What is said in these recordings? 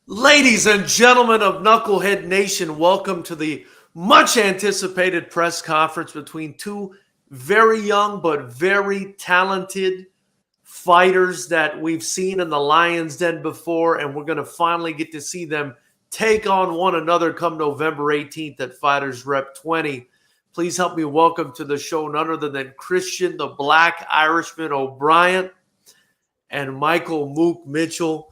Ladies and gentlemen of Knucklehead Nation, welcome to the much anticipated press conference between two very young but very talented fighters that we've seen in the Lions Den before, and we're going to finally get to see them take on one another come November 18th at FightersRep 20. Please help me welcome to the show none other than Christian the Black Irishman Obryant and Michael Mook Mitchell.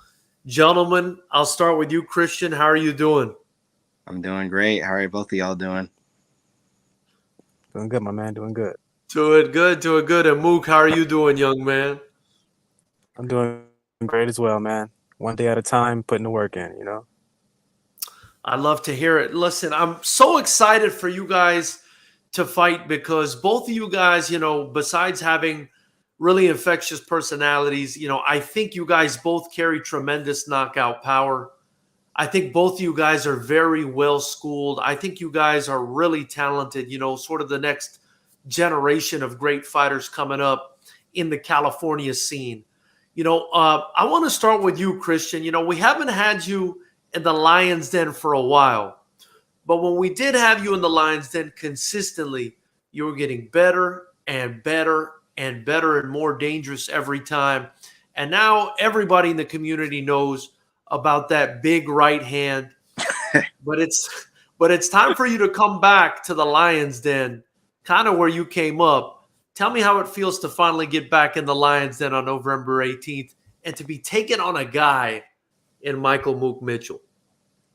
Gentlemen, I'll start with you, Christian. How are you doing? I'm doing great. How are both of y'all doing? Doing good, my man. Doing good. Doing good, doing good. And Mook, how are you doing, young man? I'm doing great as well, man. One day at a time, putting the work in. I love to hear it. Listen, I'm so excited for you guys to fight because both of you guys, besides having really infectious personalities, I think you guys both carry tremendous knockout power. I think both of you guys are very well schooled. I think you guys are really talented, sort of the next generation of great fighters coming up in the California scene. I want to start with you, Christian. We haven't had you in the Lions Den for a while, but when we did have you in the Lions Den consistently, you were getting better and better and better and more dangerous every time. And now everybody in the community knows about that big right hand. but it's time for you to come back to the Lions Den, kind of where you came up. Tell me how it feels to finally get back in the Lions Den on November 18th and to be taken on a guy in Michael Mook Mitchell.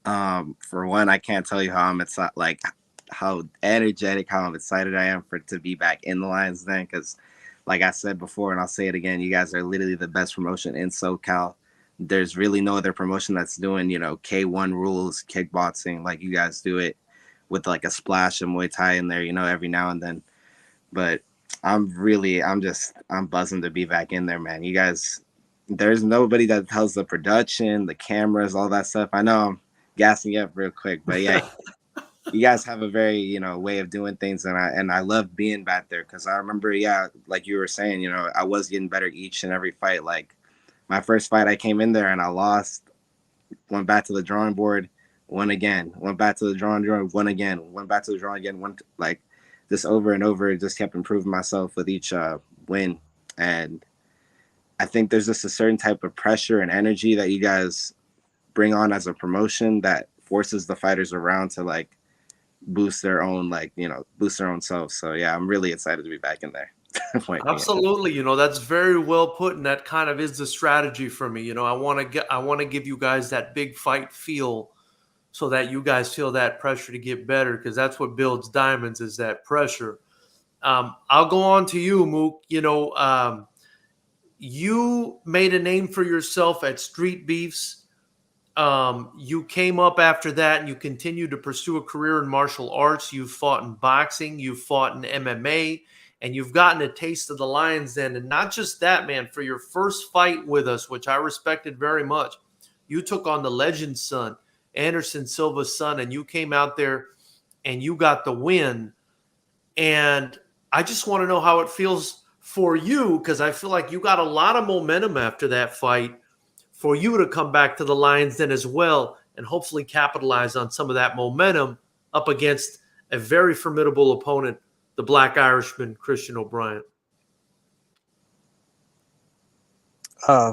For one, I can't tell you how I'm excited, like how energetic, how I'm excited I am to be back in the Lions Den. Because, like I said before, and I'll say it again, you guys are literally the best promotion in SoCal. There's really no other promotion that's doing, K1 rules, kickboxing, like you guys do it with like a splash of Muay Thai in there, every now and then. But I'm buzzing to be back in there, man. You guys, there's nobody that tells the production, the cameras, all that stuff. I know I'm gassing you up real quick, but yeah, you guys have a very, way of doing things. And I love being back there because I remember, like you were saying, I was getting better each and every fight. Like my first fight, I came in there and I lost, went back to the drawing board, won again, went back to the drawing board, won again, went back to the drawing again, won, like just over and over, just kept improving myself with each win. And I think there's just a certain type of pressure and energy that you guys bring on as a promotion that forces the fighters around to like boost their own, boost their own selves. So yeah, I'm really excited to be back in there. Absolutely. That's very well put. And that kind of is the strategy for me. I want to give you guys that big fight feel so that you guys feel that pressure to get better, because that's what builds diamonds, is that pressure. I'll go on to you, Mook. You made a name for yourself at Street Beefs. You came up after that and you continued to pursue a career in martial arts. You've fought in boxing, you've fought in MMA, and you've gotten a taste of the Lions Den. And not just that, man, for your first fight with us, which I respected very much, you took on the legend's son, Anderson Silva's son, and you came out there and you got the win. And I just want to know how it feels for you, because I feel like you got a lot of momentum after that fight, for you to come back to the Lions Den as well and hopefully capitalize on some of that momentum up against a very formidable opponent, the Black Irishman, Christian Obryant.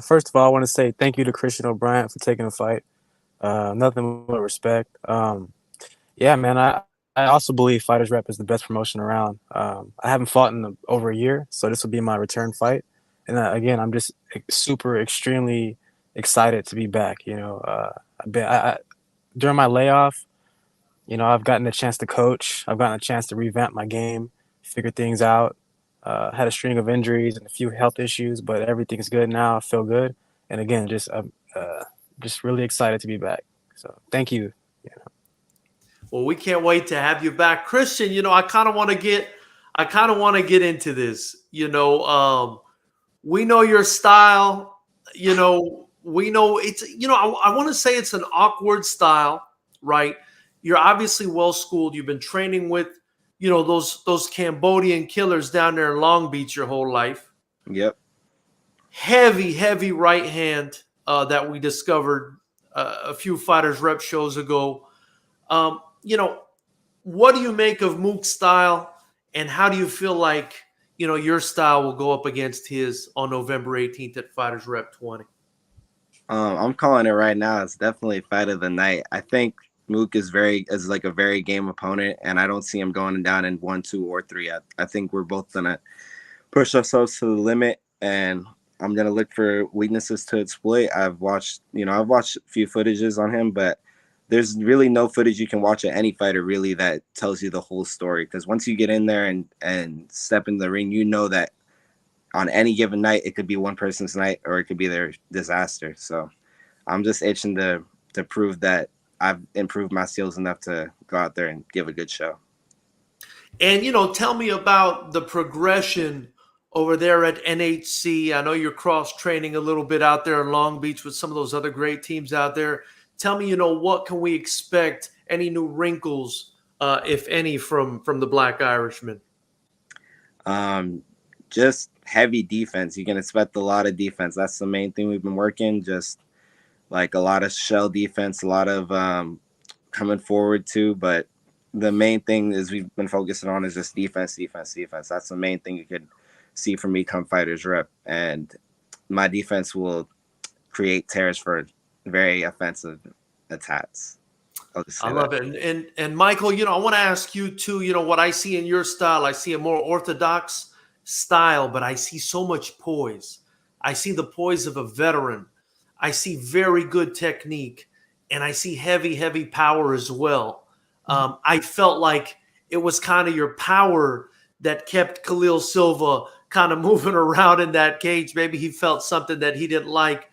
First of all, I want to say thank you to Christian Obryant for taking the fight. Nothing but respect. Yeah, man. I also believe FightersRep is the best promotion around. I haven't fought in over a year, so this will be my return fight. And again, I'm just extremely excited to be back. During my layoff, I've gotten a chance to coach. I've gotten a chance to revamp my game, figure things out. Had a string of injuries and a few health issues, but everything's good now. I feel good, and again, just really excited to be back. So thank you. Well, we can't wait to have you back, Christian. I kind of want to get into this. We know your style. We know it's. I want to say it's an awkward style, right? You're obviously well schooled. You've been training with, those Cambodian killers down there in Long Beach your whole life. Yep. Heavy right hand that we discovered a few Fighters Rep shows ago. You know, what do you make of Mook's style, and how do you feel like your style will go up against his on November 18th at Fighters Rep 20? I'm calling it right now. It's definitely fight of the night. I think Mook is like a very game opponent, and I don't see him going down in 1, 2, or 3. I think we're both gonna push ourselves to the limit, and I'm gonna look for weaknesses to exploit. I've watched a few footages on him, but there's really no footage you can watch of any fighter really that tells you the whole story. Because once you get in there and step in the ring, you know that on any given night it could be one person's night or it could be their disaster. So I'm just itching to prove that I've improved my skills enough to go out there and give a good show. And tell me about the progression over there at NHC. I know you're cross training a little bit out there in Long Beach with some of those other great teams out there. Tell me, what can we expect? Any new wrinkles, if any, from the Black Irishman? Just heavy defense. You can expect a lot of defense. That's the main thing we've been working. Just like a lot of shell defense, a lot of coming forward too. But the main thing is we've been focusing on is just defense. That's the main thing you could see from me come Fighters Rep. And my defense will create tears for very offensive attacks. I love it. And Michael, I want to ask you too, what I see in your style, I see a more orthodox style, but I see so much poise. I see the poise of a veteran. I see very good technique, and I see heavy, heavy power as well. I felt like it was kind of your power that kept Khalil Silva kind of moving around in that cage. Maybe he felt something that he didn't like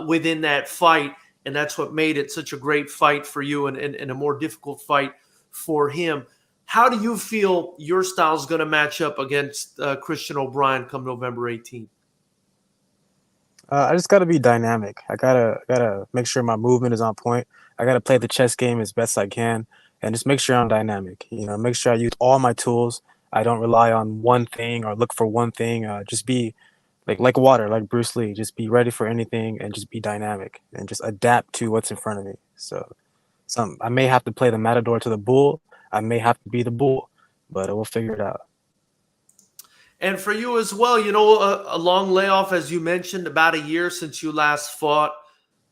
within that fight, and that's what made it such a great fight for you and a more difficult fight for him. How do you feel your style is going to match up against Christian Obryant come November 18th? I just got to be dynamic. I gotta make sure my movement is on point. I gotta play the chess game as best I can, and just make sure I'm dynamic. Make sure I use all my tools. I don't rely on one thing or look for one thing. Just be like water, like Bruce Lee. Just be ready for anything and just be dynamic and just adapt to what's in front of me. So, I may have to play the matador to the bull. I may have to be the bull, but we'll figure it out. And for you as well, a long layoff, as you mentioned, about a year since you last fought.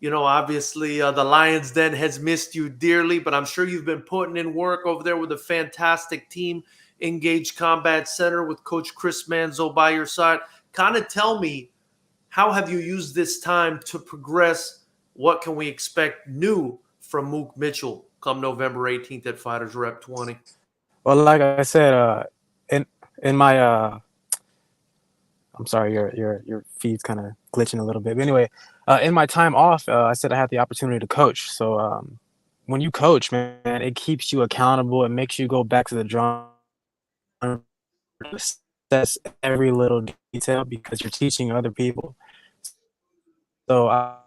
Obviously the Lions Den has missed you dearly, but I'm sure you've been putting in work over there with a fantastic team, Engaged Combat Center with Coach Chris Manzo by your side. Kind of tell me, how have you used this time to progress? What can we expect new from Mook Mitchell come November 18th at Fighters Rep 20? Well, like I said, in my I'm sorry, your feed's kind of glitching a little bit. But anyway, in my time off, I said I had the opportunity to coach. So when you coach, man, it keeps you accountable. It makes you go back to the drawing board, assess every little detail because you're teaching other people. So, oh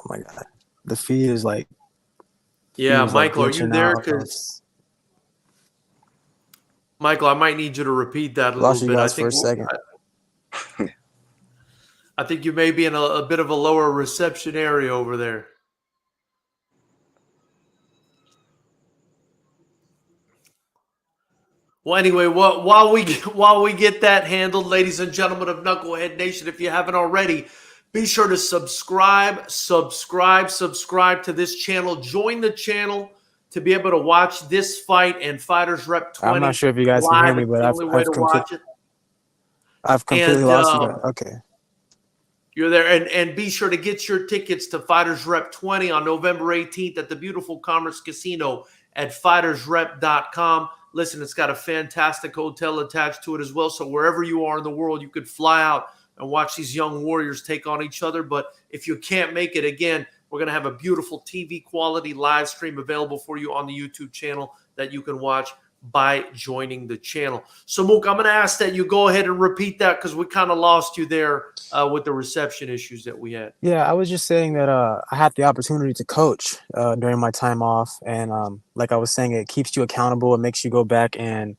my God, the feed is like. Yeah, Michael, are you there? Because Michael, I might need you to repeat that a lost little you bit. guys for a second. I think you may be in a bit of a lower reception area over there. Well, anyway, while we get that handled, ladies and gentlemen of Knucklehead Nation, if you haven't already, be sure to subscribe to this channel. Join the channel to be able to watch this fight and Fighters Rep 20. I'm not sure if you guys can hear me, but I've completely lost you guys. Okay. You're there. And be sure to get your tickets to Fighters Rep 20 on November 18th at the beautiful Commerce Casino at FightersRep.com. Listen, it's got a fantastic hotel attached to it as well. So wherever you are in the world, you could fly out and watch these young warriors take on each other. But if you can't make it, again, we're going to have a beautiful TV quality live stream available for you on the YouTube channel that you can watch by joining the channel. So, Mook, I'm going to ask that you go ahead and repeat that because we kind of lost you there with the reception issues that we had. Yeah, I was just saying that I had the opportunity to coach during my time off. And like I was saying, it keeps you accountable. It makes you go back and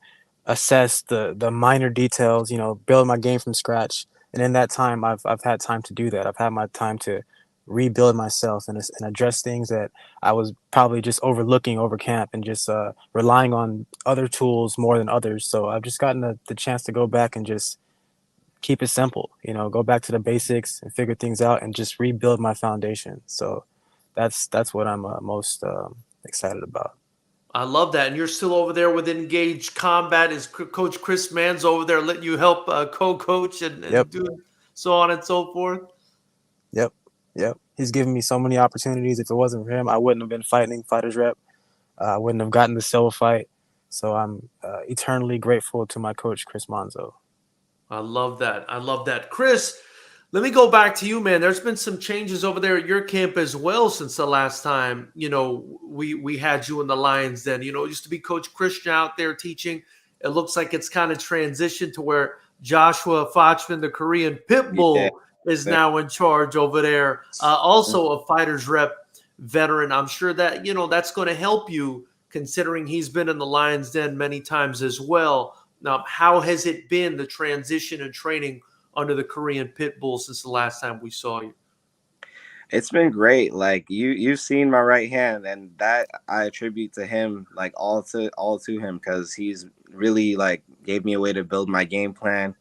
assess the minor details, build my game from scratch. And in that time, I've had time to do that. I've had my time to rebuild myself and address things that I was probably just overlooking over camp and just relying on other tools more than others. So I've just gotten the chance to go back and just keep it simple, go back to the basics and figure things out and just rebuild my foundation. So that's what I'm most excited about. I love that. And you're still over there with Engaged Combat. Is Coach Chris Mann's over there letting you help co-coach and Yep. do so on and so forth? Yep. He's given me so many opportunities. If it wasn't for him, I wouldn't have been fighting FightersRep. I wouldn't have gotten the silver fight. So I'm eternally grateful to my coach, Chris Monzo. I love that. Chris, let me go back to you, man. There's been some changes over there at your camp as well since the last time, we had you in the Lions Den. It used to be Coach Christian out there teaching. It looks like it's kind of transitioned to where Joshua Fochman, the Korean Pit Bull, is now in charge over there. Also a FightersRep veteran. I'm sure that, that's going to help you considering he's been in the Lions Den many times as well. Now, how has it been, the transition and training under the Korean Pit Bull since the last time we saw you? It's been great. Like you've seen my right hand, and that I attribute to him, like all to him, because he's really like gave me a way to build my game plan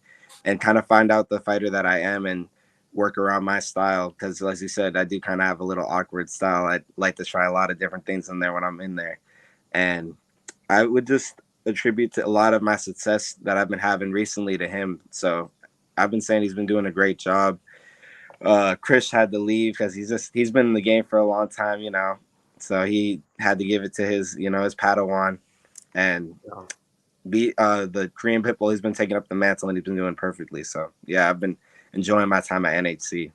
and kind of find out the fighter that I am and work around my style. Because as you said, I do kind of have a little awkward style. I like to try a lot of different things in there when I'm in there, and I would just attribute to a lot of my success that I've been having recently to him. So I've been saying he's been doing a great job. Chris had to leave because he's been in the game for a long time, so he had to give it to his his Padawan, and the Korean Pit Bull. He's been taking up the mantle and he's been doing perfectly. So yeah, I've been enjoying my time at NHC.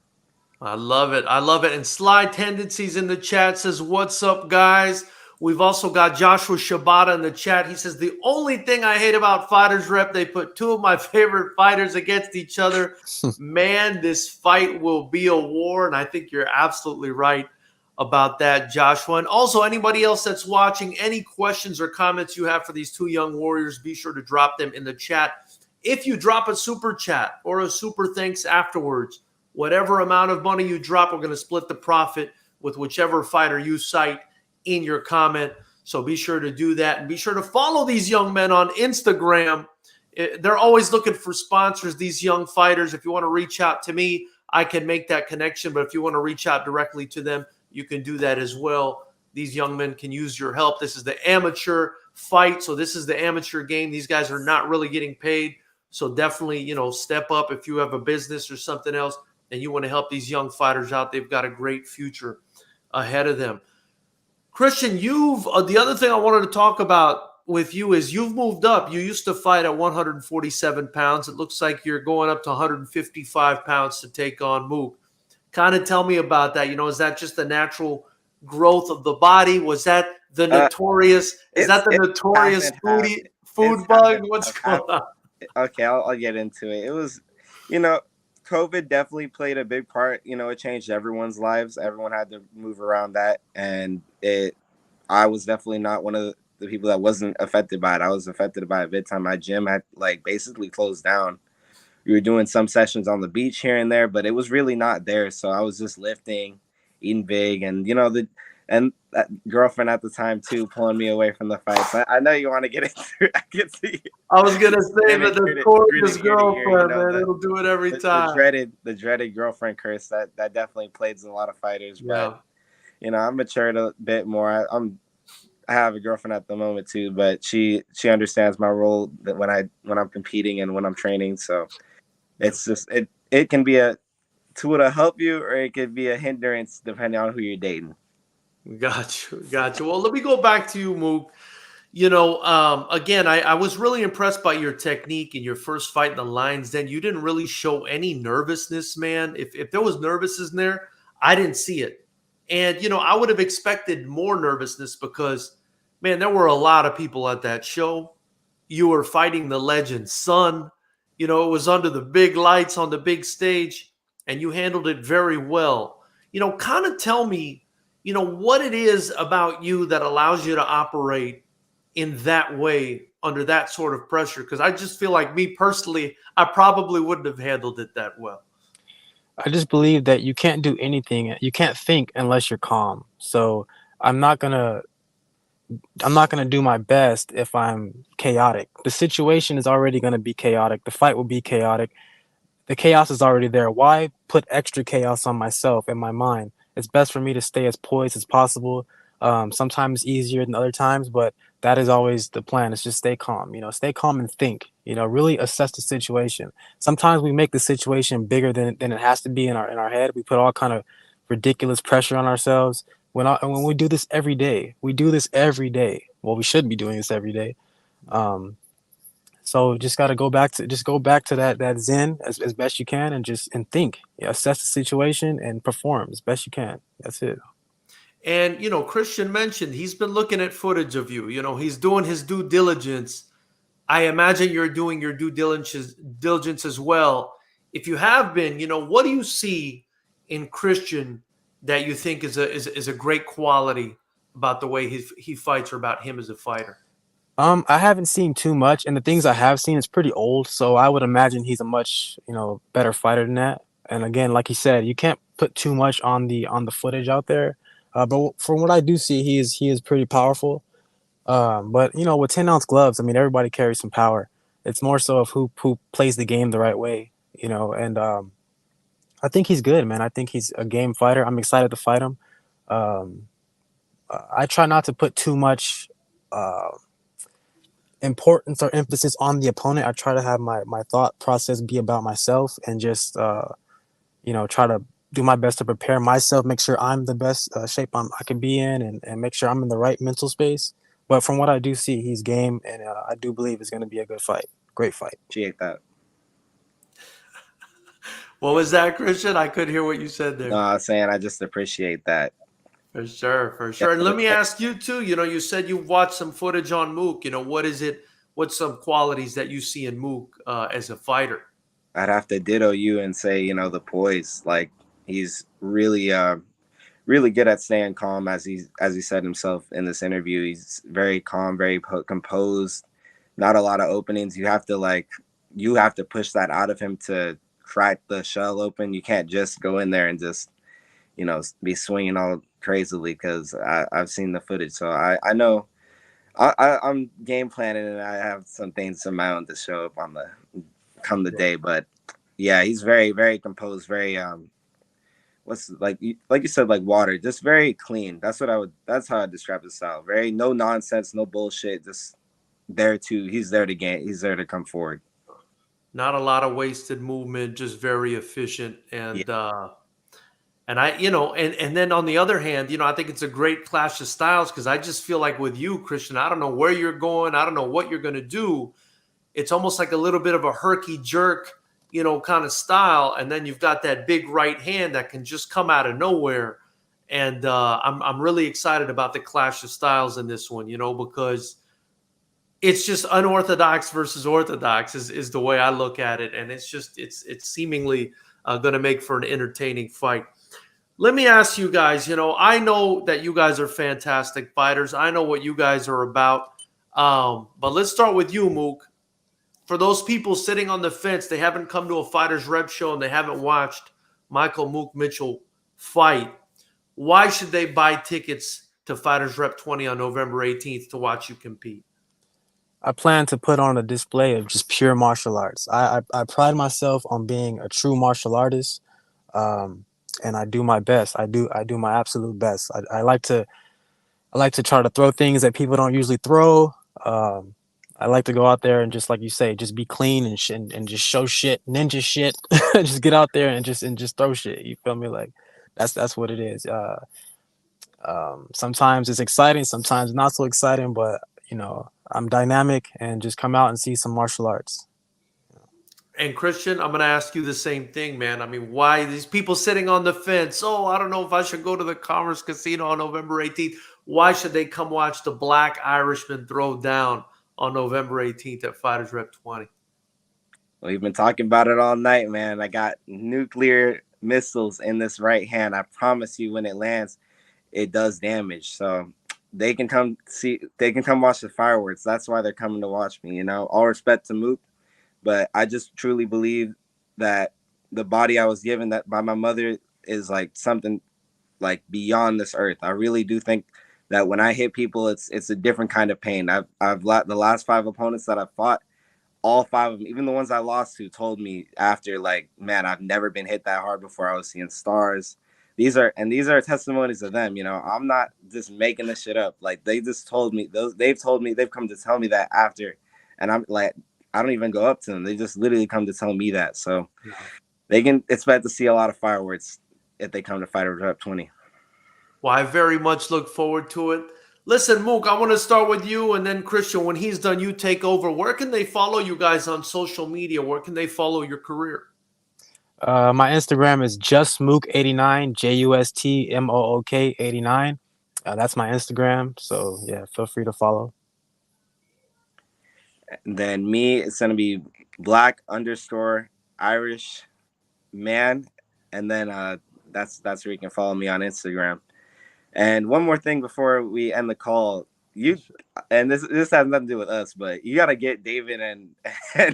I love it. And Slide Tendencies in the chat says, "What's up, guys?" We've also got Joshua Shibata in the chat. He says, "The only thing I hate about FightersRep, they put two of my favorite fighters against each other. Man, this fight will be a war." And I think you're absolutely right about that, Joshua. And also, anybody else that's watching, any questions or comments you have for these two young warriors, be sure to drop them in the chat. If you drop a super chat or a super thanks afterwards, whatever amount of money you drop, we're going to split the profit with whichever fighter you cite in your comment. So be sure to do that, and be sure to follow these young men on Instagram. They're always looking for sponsors, these young fighters. If you want to reach out to me, I can make that connection. But if you want to reach out directly to them, you can do that as well. These young men can use your help. This is the amateur fight. So this is the amateur game. These guys are not really getting paid. So definitely, step up if you have a business or something else and you want to help these young fighters out. They've got a great future ahead of them. Christian, the other thing I wanted to talk about with you is you've moved up. You used to fight at 147 pounds. It looks like you're going up to 155 pounds to take on Mook. Kind of tell me about that. Is that just the natural growth of the body? Was that the notorious food bug? What's going on? Okay, I'll get into it. It was, COVID definitely played a big part. It changed everyone's lives. Everyone had to move around that. And I was definitely not one of the people that wasn't affected by it. I was affected by it big time. My gym had basically closed down. We were doing some sessions on the beach here and there, but it was really not there. So I was just lifting, eating big, and and that girlfriend at the time too pulling me away from the fights. I know you want to get into it. I can see. I was gonna say that the gorgeous girlfriend, man, it'll do it every time. The dreaded girlfriend curse that definitely plagues a lot of fighters. Yeah. But I'm matured a bit more. I have a girlfriend at the moment too, but she understands my role that when I'm competing and when I'm training. So it's just it can be a tool to help you, or it could be a hindrance depending on who you're dating. Got you. Well, let me go back to you, Mook. Again, I was really impressed by your technique in your first fight in the Lions Den. You didn't really show any nervousness, man. If there was nervousness in there, I didn't see it. And, I would have expected more nervousness because, man, there were a lot of people at that show. You were fighting the legend's son. It was under the big lights on the big stage, and you handled it very well. Kind of tell me, what it is about you that allows you to operate in that way under that sort of pressure. Because I just feel like me personally, I probably wouldn't have handled it that well. I just believe that you can't do anything, you can't think unless you're calm. So I'm not gonna I'm not gonna do my best if I'm chaotic. The situation is already gonna be chaotic. The fight will be chaotic. The chaos is already there. Why put extra chaos on myself and my mind? It's best for me to stay as poised as possible. Sometimes easier than other times, but that is always the plan. Is just stay calm. Stay calm and think. Really assess the situation. Sometimes we make the situation bigger than it has to be in our head. We put all kind of ridiculous pressure on ourselves. When we do this every day, we do this every day. Well, we should be doing this every day. Um, so just got to go back to that zen as best you can, and think, assess the situation and perform as best you can. That's it. And Christian mentioned he's been looking at footage of you. He's doing his due diligence. I imagine you're doing your due diligence as well. If you have been, what do you see in Christian that you think is a great quality about the way he fights, or about him as a fighter? I haven't seen too much, and the things I have seen is pretty old, so I would imagine he's a much better fighter than that. And again, like he said, you can't put too much on the footage out there. But from what I do see, he is pretty powerful. But with 10-ounce gloves, I mean, everybody carries some power. It's more so of who plays the game the right way. And I think he's good, man. I think he's a game fighter. I'm excited to fight him. Um, I try not to put too much importance or emphasis on the opponent. I try to have my thought process be about myself, and just try to do my best to prepare myself, make sure I'm the best shape I can be in, and make sure I'm in the right mental space. But from what I do see, he's game, and I do believe it's going to be a good fight. Great fight. Appreciate that. What was that, Christian? I couldn't hear what you said No, there. I was saying I just appreciate that. For sure, for sure. And let me ask you too. You said you watched some footage on Mook. What is it? What's some qualities that you see in Mook as a fighter? I'd have to ditto you and say, the poise. Like he's really good at staying calm, as he said himself in this interview. He's very calm, very composed. Not a lot of openings. You have to push that out of him to crack the shell open. You can't just go in there and just be swinging all crazily, because I've seen the footage, so I know I'm game planning, and I have some things of my own to show up on the day. But yeah, he's very, very composed, very what's like you said, like water, just very clean. That's how I describe his style. Very no nonsense, no bullshit, just he's there to come forward. Not a lot of wasted movement, just very efficient. Yeah. And I, and then on the other hand, I think it's a great clash of styles, because I just feel like with you, Christian, I don't know where you're going. I don't know what you're going to do. It's almost like a little bit of a herky jerk, kind of style. And then you've got that big right hand that can just come out of nowhere. And I'm really excited about the clash of styles in this one, because it's just unorthodox versus orthodox is the way I look at it. And it's seemingly going to make for an entertaining fight. Let me ask you guys, I know that you guys are fantastic fighters. I know what you guys are about. But let's start with you, Mook. For those people sitting on the fence, they haven't come to a Fighters Rep show and they haven't watched Michael Mook Mitchell fight. Why should they buy tickets to Fighters Rep 20 on November 18th to watch you compete? I plan to put on a display of just pure martial arts. I pride myself on being a true martial artist, and I do my best. I do my absolute best. I like to try to throw things that people don't usually throw. I like to go out there and, just like you say, just be clean and just show shit, ninja shit. Just get out there and just throw shit. You feel me? Like that's what it is. Sometimes it's exciting, sometimes not so exciting, but I'm dynamic, and just come out and see some martial arts. And Christian, I'm going to ask you the same thing, man. I mean, why these people sitting on the fence? Oh, I don't know if I should go to the Commerce Casino on November 18th. Why should they come watch the Black Irishman throw down on November 18th at Fighters Rep 20? Well, we've been talking about it all night, man. I got nuclear missiles in this right hand. I promise you, when it lands, it does damage. So they can come watch the fireworks. That's why they're coming to watch me. All respect to Mook, but I just truly believe that the body I was given that by my mother is like something like beyond this earth. I really do think that when I hit people, it's a different kind of pain. The last 5 opponents that I've fought, all 5 of them, even the ones I lost to, told me after, like, man, I've never been hit that hard before. I was seeing stars. These are testimonies of them. You know, I'm not just making this shit up. Like, they just told me they've come to tell me that after, and I'm like, I don't even go up to them. They just literally come to tell me that. So they can expect to see a lot of fireworks if they come to FightersRep 20. Well, I very much look forward to it. Listen, Mook, I want to start with you, and then Christian, when he's done, you take over. Where can they follow you guys on social media? Where can they follow your career? My Instagram is justmook89, JUSTMOOK 89. That's my Instagram. So yeah, feel free to follow. And then me, it's gonna be black_Irish man, and then that's where you can follow me on Instagram. And one more thing before we end the call, and this has nothing to do with us, but you gotta get David and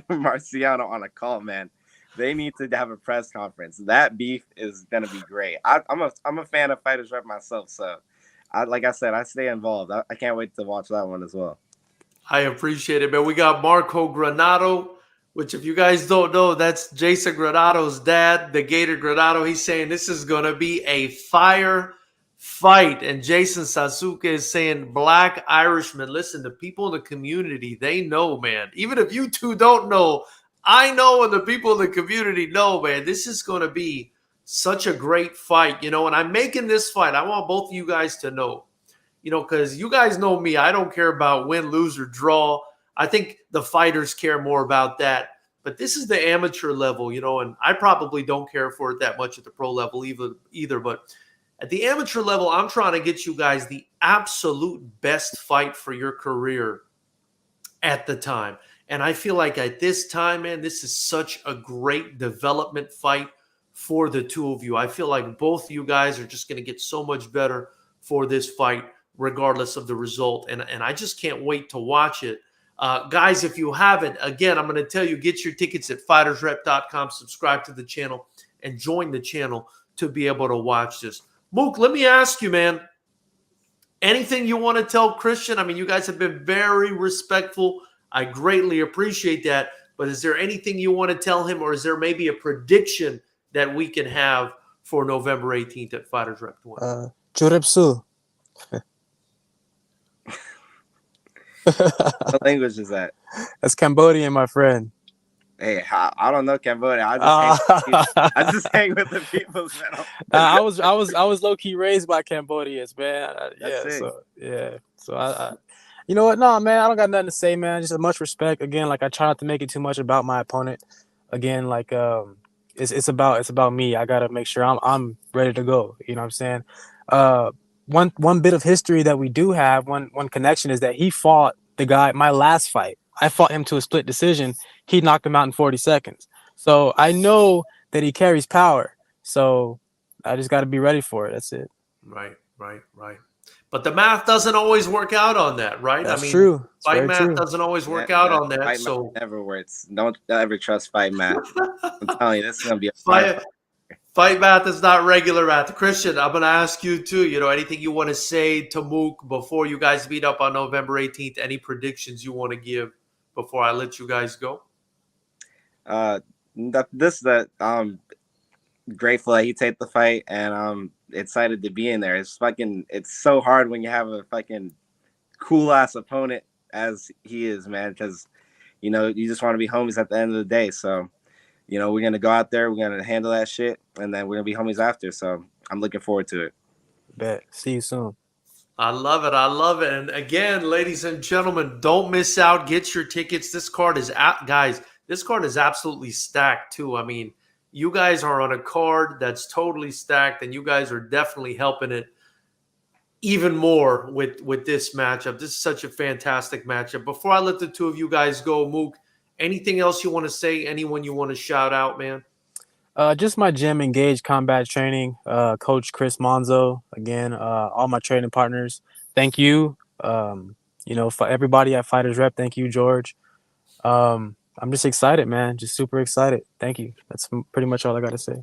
Marciano on a call, man. They need to have a press conference. That beef is gonna be great. I'm a fan of FightersRep myself, so like I said, I stay involved. I can't wait to watch that one as well. I appreciate it, man. We got Marco Granado, which, if you guys don't know, that's Jason Granado's dad, the Gator Granado. He's saying this is going to be a fire fight. And Jason Sasuke is saying Black Irishman. Listen, the people in the community, they know, man. Even if you two don't know, I know, and the people in the community know, man. This is going to be such a great fight, you know. And I'm making this fight. I want both of you guys to know, you know, because you guys know me. I don't care about win, lose, or draw. I think the fighters care more about that. But this is the amateur level, you know, and I probably don't care for it that much at the pro level either. But at the amateur level, I'm trying to get you guys the absolute best fight for your career at the time. And I feel like at this time, man, this is such a great development fight for the two of you. I feel like both of you guys are just going to get so much better for this fight, regardless of the result. And I just can't wait to watch it. Guys, if you haven't, again, I'm going to tell you, get your tickets at FightersRep.com, subscribe to the channel, and join the channel to be able to watch this. Mook, let me ask you, man, anything you want to tell Christian? I mean, you guys have been very respectful. I greatly appreciate that. But is there anything you want to tell him, or is there maybe a prediction that we can have for November 18th at FightersRep 20? Jurepsu. What language is that? That's Cambodian, my friend. Hey, I don't know Cambodia. I just hang with the people. I was low key raised by Cambodians, man. So I you know what? No, man, I don't got nothing to say, man. Just much respect. Again, like, I try not to make it too much about my opponent. Again, like, it's about me. I gotta make sure I'm ready to go. You know what I'm saying? One bit of history that we do have, one connection, is that he fought the guy my last fight. I fought him to a split decision. He knocked him out in 40 seconds. So I know that he carries power. So I just got to be ready for it. That's it. Right. But the math doesn't always work out on that, right? That's true. Fight math doesn't always work out on that. Fight so math never works. Don't ever trust fight math. I'm telling you, this is gonna be a fight math is not regular math. Christian, I'm gonna ask you too. You know, anything you want to say to Mook before you guys meet up on November 18th? Any predictions you want to give before I let you guys go? I'm grateful that he take the fight, and I'm excited to be in there. It's so hard when you have a fucking cool ass opponent as he is, man, because you know you just want to be homies at the end of the day. So, you know, we're gonna go out there, we're gonna handle that shit, and then we're gonna be homies after. So I'm looking forward to it. Bet. See you soon. I love it. And again, ladies and gentlemen, don't miss out. Get your tickets. This card is guys. This card is absolutely stacked too. I mean, you guys are on a card that's totally stacked, and you guys are definitely helping it even more with this matchup. This is such a fantastic matchup. Before I let the two of you guys go, Mook, anything else you want to say? Anyone you want to shout out, man? Just my gym, Engage Combat Training, Coach Chris Monzo. Again, all my training partners. Thank you. You know, for everybody at FightersRep. Thank you, George. I'm just excited, man. Just super excited. Thank you. That's pretty much all I got to say.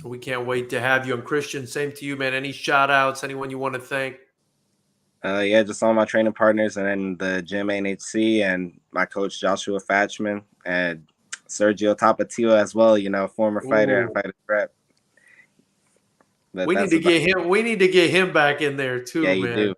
We can't wait to have you. And Christian, same to you, man. Any shout outs, anyone you want to thank? Yeah, just all my training partners, and then the gym NHC, and my coach Joshua Fatchman, and Sergio Tapatio as well. You know, former fighter and FightersRep. We need to get him. We need to get him back in there too, yeah, man. you do.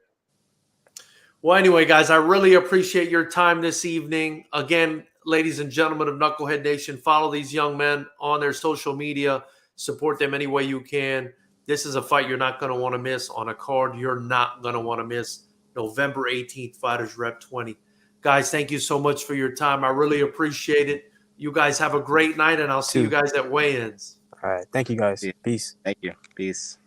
Well, anyway, guys, I really appreciate your time this evening. Again, ladies and gentlemen of Knucklehead Nation, follow these young men on their social media. Support them any way you can. This is a fight you're not going to want to miss on a card you're not going to want to miss. November 18th, Fighters Rep 20. Guys, thank you so much for your time. I really appreciate it. You guys have a great night, and I'll see you guys at weigh-ins. All right. Thank you, guys. Peace. Thank you. Peace.